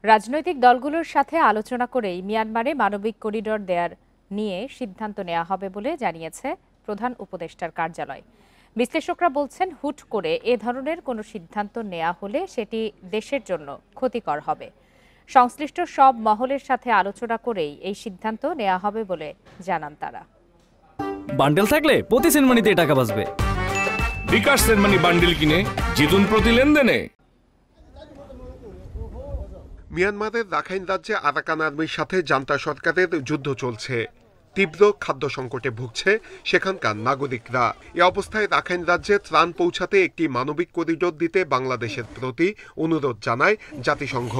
রাজনৈতিক দলগুলোর সাথে আলোচনা করেই মিয়ানমারে মানবিক করিডোর দেয়ার নিয়ে সিদ্ধান্ত নেওয়া হবে বলে জানিয়েছে প্রধান উপদেষ্টার কার্যালয়। বিশ্লেষকরা বলছেন, হুট করে এ ধরনের কোনো সিদ্ধান্ত নেওয়া হলে সেটি দেশের জন্য ক্ষতিকর হবে। সংশ্লিষ্ট সব মহলের সাথে আলোচনা করেই এই সিদ্ধান্ত নেওয়া হবে বলে জানান তারা। বান্ডেল থাকলে প্রতি সেনমানিতে টাকা বাঁচবে। বিকাশ সেনমানি বান্ডেল কিনে জিতুন প্রতি লেনদেনে। মিয়ানমারের রাখাইন রাজ্যে আরাকান আর্মির সাথে জান্তা সরকারের যুদ্ধ চলছে। তীব্র খাদ্য সংকটে ভুগছে সেখানকার নাগরিকরা। এ অবস্থায় রাখাইন রাজ্যে ত্রাণ পৌঁছাতে একটি মানবিক করিডোর দিতে বাংলাদেশের প্রতি অনুরোধ জানায় জাতিসংঘ।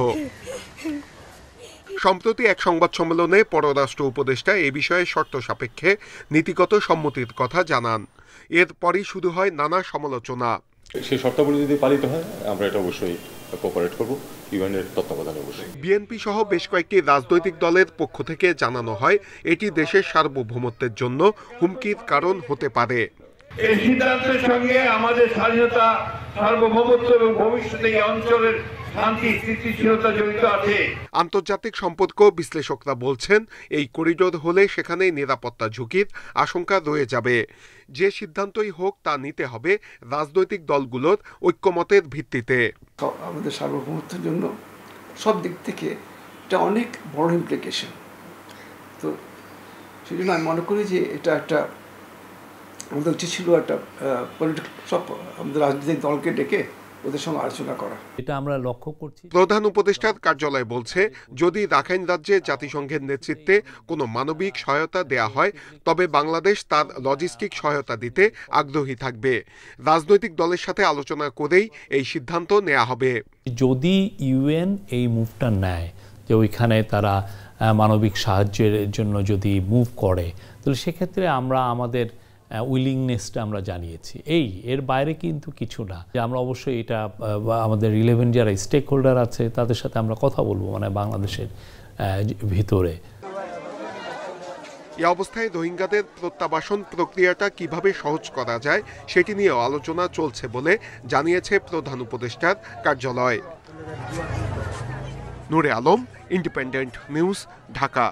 সম্প্রতি এক সংবাদ সম্মেলনে পররাষ্ট্র উপদেষ্টা এ বিষয়ে শর্ত সাপেক্ষে নীতিগত সম্মতির কথা জানান। এরপরই শুরু হয় নানা সমালোচনা। সেই শর্তাবলী যদি পালিত হয় আমরা এটা অবশ্যই কোঅপারেট করব, ইউএনের তত্ত্বাবধানে অবশ্যই। বিএনপি সহ বেশ কয়েকটি রাজনৈতিক দলের পক্ষ থেকে জানানো হয় এটি দেশের সার্বভৌমত্বের জন্য হুমকির কারণ হতে পারে। এই সিদ্ধান্তের সঙ্গে আমাদের স্বাধীনতা, সার্বভৌমত্ব এবং ভবিষ্যতে এই অঞ্চলের শান্তি স্থিতিশীলতা জড়িত আছে। আন্তর্জাতিক সম্পর্ক বিশ্লেষকরা বলছেন, এই করিডোর হলে সেখানে নিরাপত্তা ঝুঁকির আশঙ্কা রয়ে যাবে। যে সিদ্ধান্তই হোক তা নিতে হবে রাজনৈতিক দলগুলোর ঐক্যমতের ভিত্তিতে। আমাদের সার্বভৌমত্বের জন্য সব দিক থেকে এটা অনেক বড় ইমপ্লিকেশন। তো সেই জন্য আমি মনে করি যে এটা একটা আমাদের উচিত ছিল একটা সব আমাদের রাজনৈতিক দলকে ডেকে ওদের সঙ্গে আলোচনা করা। এটা আমরা লক্ষ্য করছি। প্রধান উপদেষ্টার কার্যালয় বলছে, যদি রাখাইন রাজ্যে জাতিসংঘের নেতৃত্বে কোনো মানবিক সহায়তা দেয়া হয় তবে বাংলাদেশ তার লজিস্টিক সহায়তা দিতে আগ্রহী থাকবে। রাজনৈতিক দলের সাথে আলোচনা করেই এই সিদ্ধান্ত নেওয়া হবে। যদি ইউএন এই মুভটা নেয় যে ওইখানে তারা মানবিক সাহায্যের জন্য যদি মুভ করে, তাহলে সেক্ষেত্রে আমরা আমাদের উইলিংনেসটা আমরা জানিয়েছি। এর বাইরে কিন্তু কিছু না। যে আমরা অবশ্যই এটা আমাদের রিলেভেন্ট যারা স্টেক হোল্ডার আছে তাদের সাথে আমরা কথা বলবো, মানে বাংলাদেশের ভিতরে। এই অবস্থায় রোহিঙ্গাদের প্রত্যাবাসন প্রক্রিয়াটা কিভাবে সহজ করা যায় সেটি নিয়েও আলোচনা চলছে বলে জানিয়েছে প্রধান উপদেষ্টার কার্যালয়। নূরে আলম, ইন্ডিপেন্ডেন্ট নিউজ, ঢাকা।